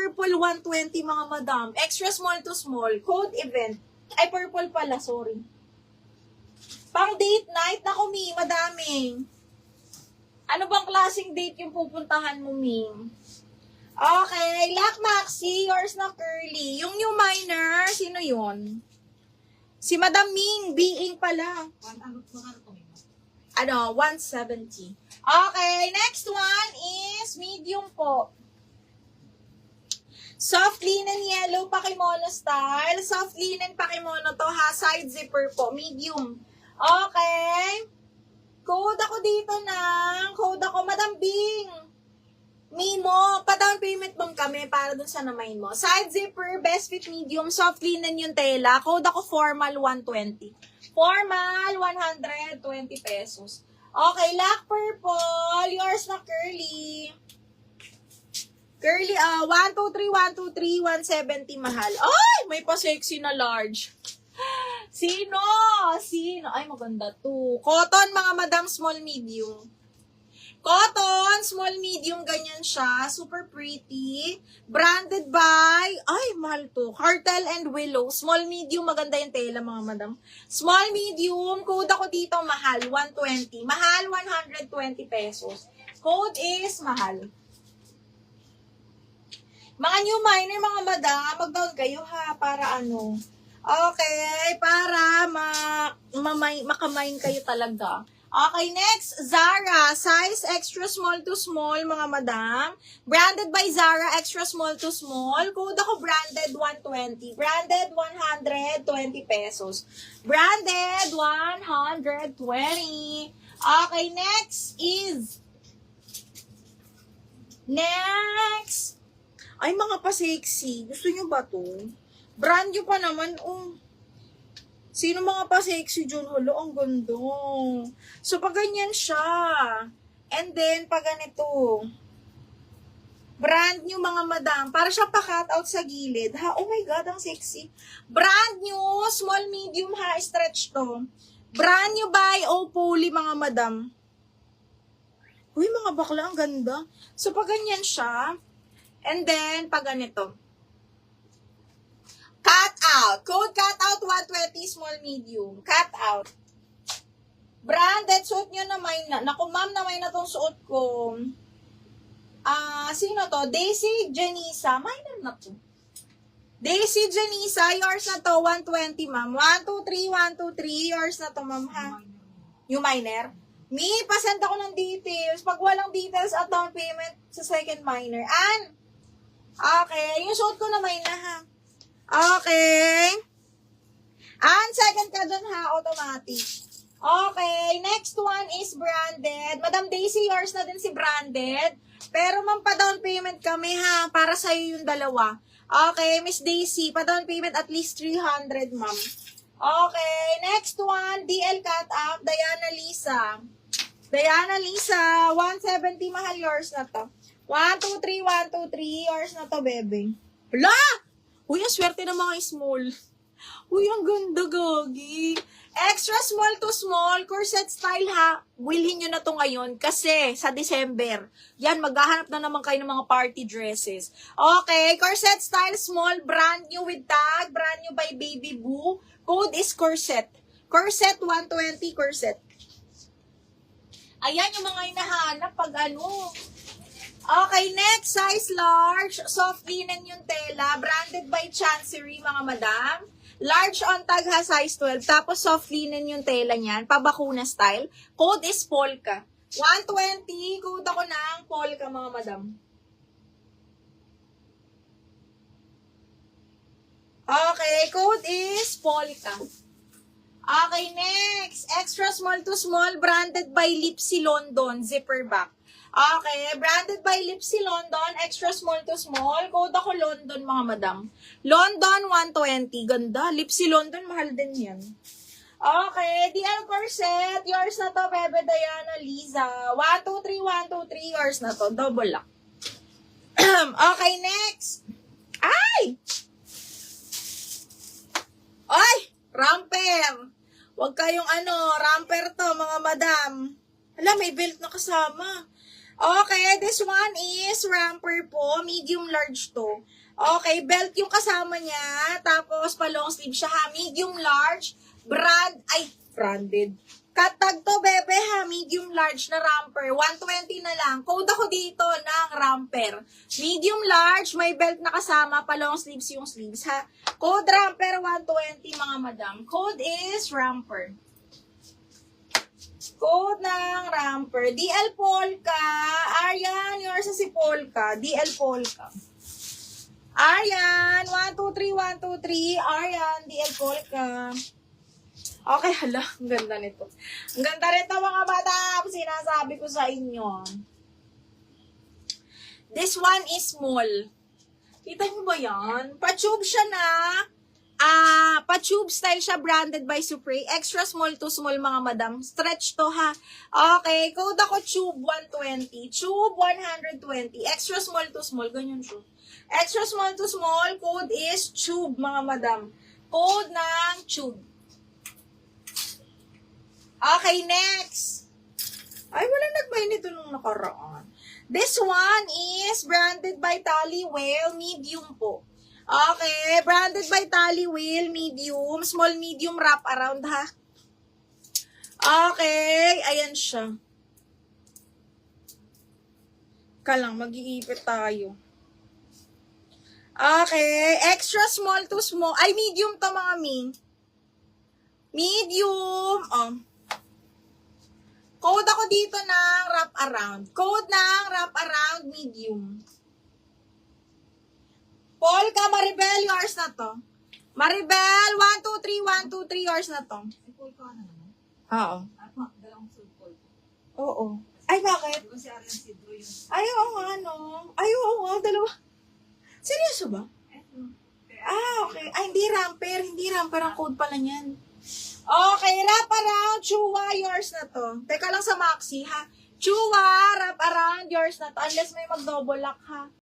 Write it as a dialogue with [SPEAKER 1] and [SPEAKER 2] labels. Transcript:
[SPEAKER 1] purple 120 mga madam. Extra small to small. Code event. Ay, purple pala, sorry. Pang date night, naku, Mi, madaming. Ano bang klaseng date yung pupuntahan mo, Mi? Okay, Lac Maxi, yours na curly. Yung new minor, sino yun? Si Madam Ming, being pala. 170. Okay, next one is medium po. Soft linen yellow pakimono style. Soft linen pakimono to ha. Side zipper po. Medium. Okay. Code ako dito ng. Code ako. Madam Bing. Mimo. Pa-down payment bang kami para dun sa namain mo. Side zipper. Best fit medium. Soft linen yung tela. Code ako formal 120. Formal 120 pesos. Okay. Lac purple. Yours na curly. Curly, 123, 170 mahal. Ay, may pa-sexy na large. Sino? Ay, maganda to. Cotton, mga madam, small, medium. Cotton, small, medium, ganyan siya. Super pretty. Branded by, ay, mahal to. Cartel and Willow. Small, medium, maganda yung tela, mga madam. Small, medium, code ako dito, mahal, 120. Mahal, 120 pesos. Code is mahal. Mga new minor, mga madam, mag-down kayo ha, para ano. Okay, para makamain kayo talaga. Okay, next, Zara, size extra small to small, mga madam. Branded by Zara, extra small to small. Code ako branded 120. Branded 120 pesos. Branded 120. Okay, next is, ay, mga pa-sexy. Gusto nyo ba to? Brand nyo pa naman, oh. Sino mga pa-sexy dyan? Halo, ang ganda. So, pag ganyan siya. And then, pag ganito. Brand nyo, mga madam. Para siya pa-cut out sa gilid. Ha? Oh my God, ang sexy. Brand nyo, small, medium, ha? Stretch to. Brand nyo by Opoly, mga madam. Uy, mga bakla, ang ganda. So, pag ganyan siya, and then, pag ganito. Cut out. Code cut out 120 small medium. Cut out. Branded suot nyo na may na. Naku, ma'am, na may na tong suot ko. Sino to? Daisy Janisa. Minor na to. Daisy Janisa, yours na to. 120, ma'am. 123, 123. Yours na to, ma'am, ha? Yung minor. Mi, pasend ako ng details. Pag walang details at down payment sa second minor. Okay, yung suot ko na may na ha. Okay. Second ka dun ha, automatic. Okay, next one is branded. Madam Daisy, yours na din si branded. Pero ma'am, pa-down payment kami ha, para sa'yo yung dalawa. Okay, Miss Daisy, pa-down payment at least 300, ma'am. Okay, next one, DL cut up, Diana Lisa. Diana Lisa, 170 mahal, yours na to. 123, 123, yours na to, bebe. Hala! Uy, ang swerte ng mga small. Uy, ang ganda, gagi. Extra small to small, corset style ha. Wilhin nyo na to ngayon kasi sa December. Yan, maghahanap na naman kayo ng mga party dresses. Okay, corset style small, brand new with tag, brand new by Baby Boo. Code is corset. Corset 120, corset. Ayan yung mga hinahanap pag ano. Okay, next, size large, soft linen yung tela, branded by Chancery, mga madam. Large on tag ha, size 12, tapos soft linen yung tela niyan, pabakuna style. Code is polka. 120, code ako ng polka, mga madam. Okay, code is polka. Okay, next, extra small to small, branded by Lipsy London, zipper back. Okay, branded by Lipsy London, extra small to small. Code ako London, mga madam. London 120, ganda. Lipsy London, mahal din yan. Okay, DL corset, yours na to, Bebe Diana Liza. 123, 123, yours na to, double lock. Okay, next. Ay! Ramper. Huwag kayong ramper to, mga madam. Hala, may belt na kasama. Okay, this one is ramper po. Medium large to. Okay, belt yung kasama niya. Tapos, pa-long sleeve siya ha. Medium large. Branded. Katag to, bebe ha. Medium large na ramper. 120 na lang. Code ako dito ng ramper. Medium large, may belt na kasama. Pa-long sleeves yung sleeves ha. Code ramper 120 mga madam. Code is ramper. Code ng ramper. DL Polka. Aryan, yours na si Polka. DL Polka. Aryan, 123, 123. Aryan, DL Polka. Okay, hala. Ang ganda nito. Ang ganda nito mga bata. Sinasabi ko sa inyo. This one is small. Kita nyo ba yan? Pa-tube siya na. Pa-tube style siya, branded by Supreme. Extra small to small, mga madam. Stretch to, ha? Okay, code ako tube 120. Tube 120. Extra small to small. Ganyan siya. Extra small to small, code is tube, mga madam. Code ng tube. Okay, next. Ay, walang nag-buy nito nung nakaraan. This one is branded by Tallywell, medium po. Okay, branded by Tallywell, medium. Small, medium wrap around, ha? Okay, ayan siya. Kalang, mag-iipit tayo. Okay, extra small to small. Ay, medium to, mga ming. Medium. Oh. Code ako dito ng wrap around. Code ng wrap around, medium. Polka, Maribel, yours na to. Maribel, 123, 123, yours na to.
[SPEAKER 2] Si Polka na naman.
[SPEAKER 1] Oo.
[SPEAKER 2] Dalawang suit Polka.
[SPEAKER 1] Oo. Ay, bakit?
[SPEAKER 2] Di ba si Arian Sidro yun?
[SPEAKER 1] Ay, oo nga, no. Ay, oo nga, dalawa. Seryoso ba? Okay. Ay, hindi ramper. Hindi ramper ang code pala niyan. Okay, wrap around, Chua, yours na to. Teka lang sa Maxi, ha? Chua, wrap around, yours na to. Unless may mag-double lock, ha?